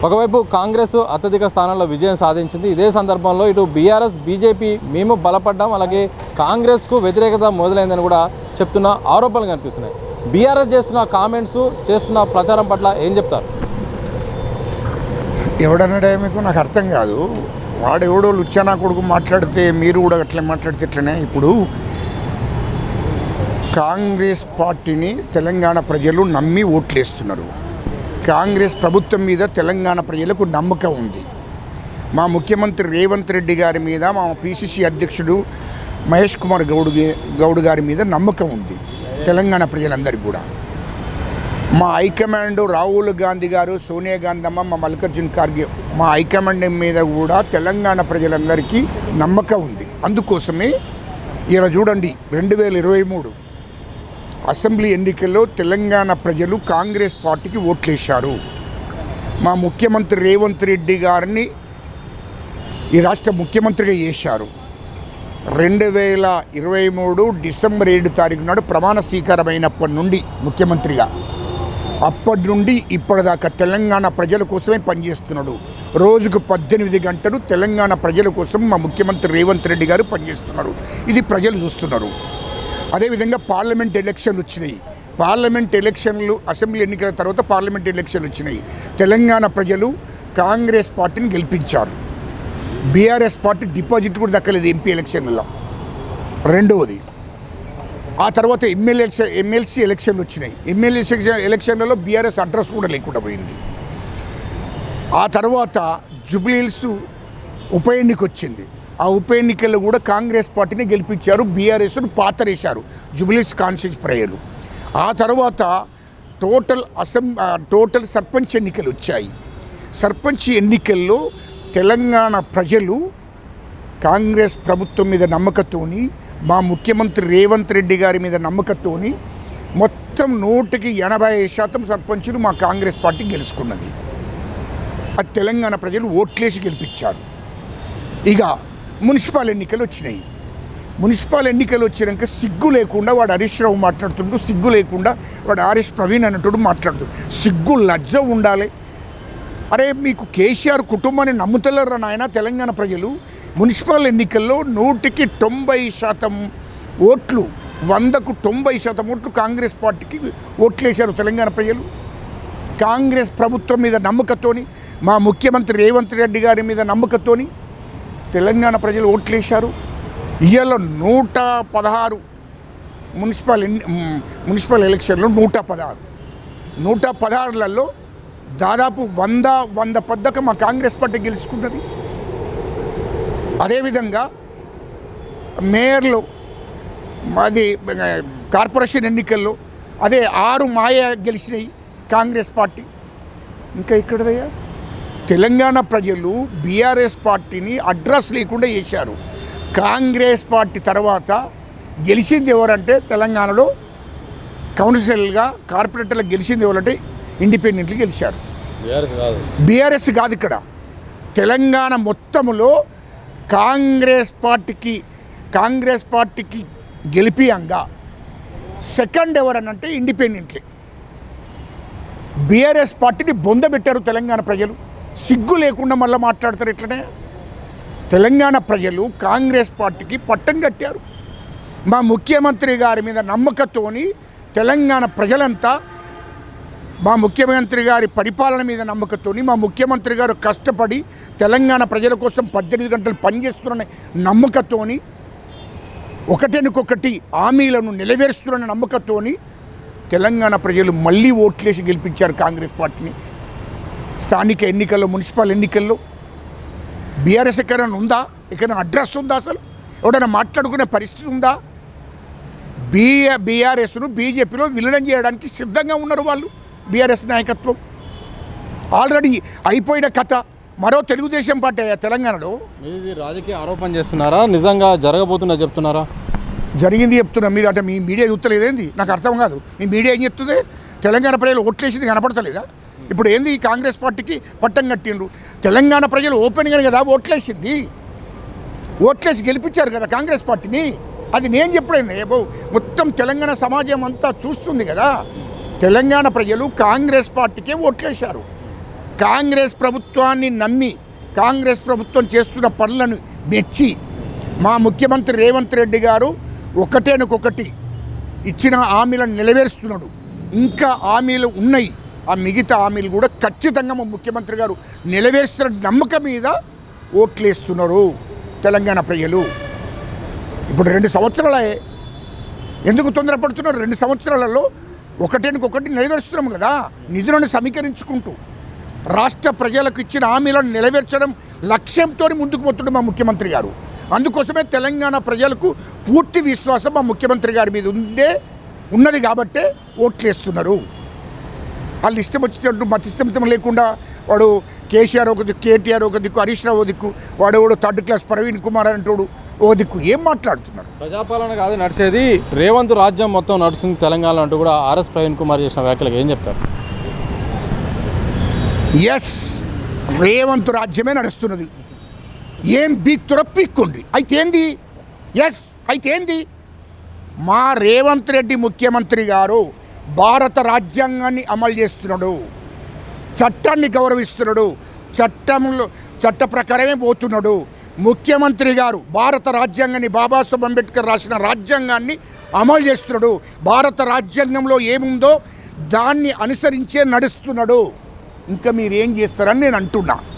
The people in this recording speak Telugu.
ఒకవైపు కాంగ్రెస్ అత్యధిక స్థానాల్లో విజయం సాధించింది. ఇదే సందర్భంలో ఇటు బీఆర్ఎస్ బీజేపీ మేము బలపడ్డాం, అలాగే కాంగ్రెస్కు వ్యతిరేకత మొదలైందని కూడా చెప్తున్న ఆరోపణలు కనిపిస్తున్నాయి. బీఆర్ఎస్ చేస్తున్న కామెంట్స్, చేస్తున్న ప్రచారం పట్ల ఏం చెప్తారు? ఎవడన్నాడే మీకు నాకు అర్థం కాదు. వాడెవడో లుచ్చానా కొడుకు మాట్లాడితే మీరు కూడా అట్లా మాట్లాడితే ఎట్లనే. ఇప్పుడు కాంగ్రెస్ పార్టీని తెలంగాణ ప్రజలు నమ్మి ఓట్లేస్తున్నారు. కాంగ్రెస్ ప్రభుత్వం మీద తెలంగాణ ప్రజలకు నమ్మకం ఉంది. మా ముఖ్యమంత్రి రేవంత్ రెడ్డి గారి మీద, మా పిసిసి అధ్యక్షుడు మహేష్ కుమార్ గౌడ్ గారి మీద నమ్మకం ఉంది తెలంగాణ ప్రజలందరికీ కూడా. మా హైకమాండ్ రాహుల్ గాంధీ గారు, సోనియా గాంధీ అమ్మ, మా మల్లికార్జున్ ఖార్గే, మా హైకమాండ్ మీద కూడా తెలంగాణ ప్రజలందరికీ నమ్మకం ఉంది. అందుకోసమే ఇలా చూడండి, 2023 అసెంబ్లీ ఎన్నికల్లో తెలంగాణ ప్రజలు కాంగ్రెస్ పార్టీకి ఓట్లేశారు. మా ముఖ్యమంత్రి రేవంత్ రెడ్డి గారిని ఈ రాష్ట్ర ముఖ్యమంత్రిగా చేశారు. 2023 డిసెంబర్ 7 తారీఖు నాడు ప్రమాణ స్వీకారమైనప్పటి నుండి ముఖ్యమంత్రిగా అప్పటి నుండి ఇప్పటిదాకా తెలంగాణ ప్రజల కోసమే పనిచేస్తున్నాడు. రోజుకు 18 గంటలు తెలంగాణ ప్రజల కోసం మా ముఖ్యమంత్రి రేవంత్ రెడ్డి గారు పనిచేస్తున్నారు. ఇది ప్రజలు చూస్తున్నారు. అదేవిధంగా పార్లమెంట్ ఎలక్షన్లు వచ్చినాయి. పార్లమెంట్ ఎలక్షన్లు, అసెంబ్లీ ఎన్నికల తర్వాత పార్లమెంట్ ఎలక్షన్లు వచ్చినాయి. తెలంగాణ ప్రజలు కాంగ్రెస్ పార్టీని గెలిపించారు. బీఆర్ఎస్ పార్టీ డిపాజిట్ కూడా దక్కలేదు ఎంపీ ఎలక్షన్లలో. రెండవది, ఆ తర్వాత ఎమ్మెల్సీ ఎలక్షన్లు వచ్చినాయి. ఎమ్మెల్సీ ఎలక్షన్లలో బీఆర్ఎస్ అడ్రస్ కూడా లేకుండా పోయింది. ఆ తర్వాత జూబ్లీహిల్స్ ఉప ఎన్నిక వచ్చింది. ఆ ఉప ఎన్నికల్లో కూడా కాంగ్రెస్ పార్టీని గెలిపించారు. బీఆర్ఎస్ను పాతరేశారు జూబ్లీహిల్స్ కాన్స్టిట్యూన్సీ ప్రజలు. ఆ తర్వాత టోటల్ సర్పంచ్ ఎన్నికలు వచ్చాయి. సర్పంచ్ ఎన్నికల్లో తెలంగాణ ప్రజలు కాంగ్రెస్ ప్రభుత్వం మీద నమ్మకంతోని, మా ముఖ్యమంత్రి రేవంత్ రెడ్డి గారి మీద నమ్మకంతోని మొత్తం 180% సర్పంచులు మా కాంగ్రెస్ పార్టీ గెలుచుకున్నది. అది తెలంగాణ ప్రజలు ఓట్లేసి గెలిపించారు. ఇక మున్సిపల్ ఎన్నికలు వచ్చినాయి. మున్సిపల్ ఎన్నికలు వచ్చినాక సిగ్గు లేకుండా వాడు హరీష్ రావు మాట్లాడుతుంటూ, సిగ్గు లేకుండా వాడు ఆర్ఎస్ ప్రవీణ్ అన్నట్టు మాట్లాడుతుండు. సిగ్గు లజ్జ ఉండాలి. అరే, మీకు కేసీఆర్ కుటుంబాన్ని నమ్ముతలేరు నాయన తెలంగాణ ప్రజలు. మున్సిపల్ ఎన్నికల్లో 100కి 90% ఓట్లు, 100కు 90% ఓట్లు కాంగ్రెస్ పార్టీకి ఓట్లేశారు తెలంగాణ ప్రజలు. కాంగ్రెస్ ప్రభుత్వం మీద నమ్మకంతోని, మా ముఖ్యమంత్రి రేవంత్ రెడ్డి గారి మీద నమ్మకంతోని తెలంగాణ ప్రజలు ఓట్లేశారు. ఇవాళ 116 మున్సిపల్ ఎలక్షన్లో 116లలో దాదాపు 100 పద్దక మా కాంగ్రెస్ పార్టీ గెలుచుకున్నది. అదేవిధంగా మేయర్లో, అది కార్పొరేషన్ ఎన్నికల్లో అదే 6 మాయ గెలిచినాయి కాంగ్రెస్ పార్టీ. ఇంకా ఇక్కడదయ్యా తెలంగాణ ప్రజలు బీఆర్ఎస్ పార్టీని అడ్రస్ లేకుండా చేశారు. కాంగ్రెస్ పార్టీ తర్వాత గెలిచింది ఎవరంటే తెలంగాణలో కౌన్సిలర్గా, కార్పొరేటర్లు గెలిచింది ఎవరంటే ఇండిపెండెంట్లు గెలిచారు. బీఆర్ఎస్ కాదు. ఇక్కడ తెలంగాణ మొత్తంలో కాంగ్రెస్ పార్టీకి గెలిపియంగా సెకండ్ ఎవరనంటే ఇండిపెండెంట్లే. బీఆర్ఎస్ పార్టీని బొందబెట్టారు తెలంగాణ ప్రజలు. సిగ్గు లేకుండా మళ్ళీ మాట్లాడతారు. ఇట్లనే తెలంగాణ ప్రజలు కాంగ్రెస్ పార్టీకి పట్టం కట్టారు. మా ముఖ్యమంత్రి గారి మీద నమ్మకంతోని తెలంగాణ ప్రజలంతా మా ముఖ్యమంత్రి గారి పరిపాలన మీద నమ్మకంతోని, మా ముఖ్యమంత్రి గారు కష్టపడి తెలంగాణ ప్రజల కోసం 18 గంటలు పనిచేస్తున్న నమ్మకంతోని, ఒకటినొకటి హామీలను నెరవేరుస్తున్న నమ్మకంతోని తెలంగాణ ప్రజలు మళ్ళీ ఓట్లేసి గెలిపించారు కాంగ్రెస్ పార్టీని. స్థానిక ఎన్నికల్లో, మున్సిపల్ ఎన్నికల్లో బీఆర్ఎస్ ఎక్కడైనా ఉందా? ఎక్కడైనా అడ్రస్ ఉందా? అసలు ఎవడైనా మాట్లాడుకునే పరిస్థితి ఉందా? బీఆర్ఎస్ను బీజేపీలో విలీనం చేయడానికి సిద్ధంగా ఉన్నారు వాళ్ళు. బీఆర్ఎస్ నాయకత్వం ఆల్రెడీ అయిపోయిన కథ. మరో తెలుగుదేశం పార్టీ తెలంగాణలో. ఇది రాజకీయ ఆరోపణ చేస్తున్నారా, నిజంగా జరగబోతున్నా చెప్తున్నారా? జరిగింది చెప్తున్నా. మీరు అంటే మీ మీడియా చూస్తలేదేంది? నాకు అర్థం కాదు. మీ మీడియా ఏం చెప్తుంది? తెలంగాణ ప్రజలు ఓట్లేసింది కనపడతలేదా? ఇప్పుడు ఏంది కాంగ్రెస్ పార్టీకి పట్టం కట్టిండ్రు? తెలంగాణ ప్రజలు ఓపెన్గా కదా ఓట్లేసింది. ఓట్లేసి గెలిపించారు కదా కాంగ్రెస్ పార్టీని. అది నేను చెప్పలేదు. మొత్తం తెలంగాణ సమాజం అంతా చూస్తుంది కదా. తెలంగాణ ప్రజలు కాంగ్రెస్ పార్టీకే ఓట్లేశారు. కాంగ్రెస్ ప్రభుత్వాన్ని నమ్మి కాంగ్రెస్ ప్రభుత్వం చేస్తున్న పనులను మెచ్చి మా ముఖ్యమంత్రి రేవంత్ రెడ్డి గారు ఒకటేనొకటి ఇచ్చిన హామీలను నెరవేరుస్తున్నాడు. ఇంకా హామీలు ఉన్నాయి, ఆ మిగతా హామీలు కూడా ఖచ్చితంగా మా ముఖ్యమంత్రి గారు నెరవేరుస్తున్న నమ్మకం మీద ఓట్లేస్తున్నారు తెలంగాణ ప్రజలు. ఇప్పుడు 2 సంవత్సరాలే ఎందుకు తొందరపడుతున్నారు? 2 సంవత్సరాలలో ఒకటేనొకటి నెరవేరుస్తున్నాం కదా, నిధులను సమీకరించుకుంటూ రాష్ట్ర ప్రజలకు ఇచ్చిన హామీలను నెరవేర్చడం లక్ష్యంతో ముందుకు పోతున్నాడు మా ముఖ్యమంత్రి గారు. అందుకోసమే తెలంగాణ ప్రజలకు పూర్తి విశ్వాసం మా ముఖ్యమంత్రి గారి మీద ఉన్నది కాబట్టే ఓట్లేస్తున్నారు. వాళ్ళు ఇష్టం వచ్చినట్టు మతిస్థిమితం లేకుండా వాడు కేసీఆర్ ఒక దిక్కు, కేటీఆర్ ఒక దిక్కు, హరీష్ రావు దిక్కు, వాడు 3rd క్లాస్ ప్రవీణ్ కుమార్ అంటాడు ఓ దిక్కు. ఏం మాట్లాడుతున్నారు? ప్రజాపాలన కాదు నడిచేది, రేవంత్ రాజ్యం మొత్తం నడుస్తుంది తెలంగాణ అంటూ కూడా ఆర్ఎస్ ప్రవీణ్ కుమార్ చేసిన వ్యాఖ్యలకు ఏం చెప్తారు? ఎస్, రేవంత్ రాజ్యమే నడుస్తున్నది. ఏం బీక్తురో పీక్కోండి. అయితే ఏంది? ఎస్, అయితే ఏంది? మా రేవంత్ రెడ్డి ముఖ్యమంత్రి గారు భారత రాజ్యాంగాన్ని అమలు చేస్తున్నాడు, చట్టాన్ని గౌరవిస్తున్నాడు, చట్ట ప్రకారమే పోతున్నాడు. ముఖ్యమంత్రి గారు భారత రాజ్యాంగాన్ని, బాబాసాహెబ్ అంబేద్కర్ రాసిన రాజ్యాంగాన్ని అమలు చేస్తున్నాడు. భారత రాజ్యాంగంలో ఏముందో దాన్ని అనుసరించే నడుస్తున్నాడు. ఇంకా మీరు ఏం చేస్తారని నేను అంటున్నా.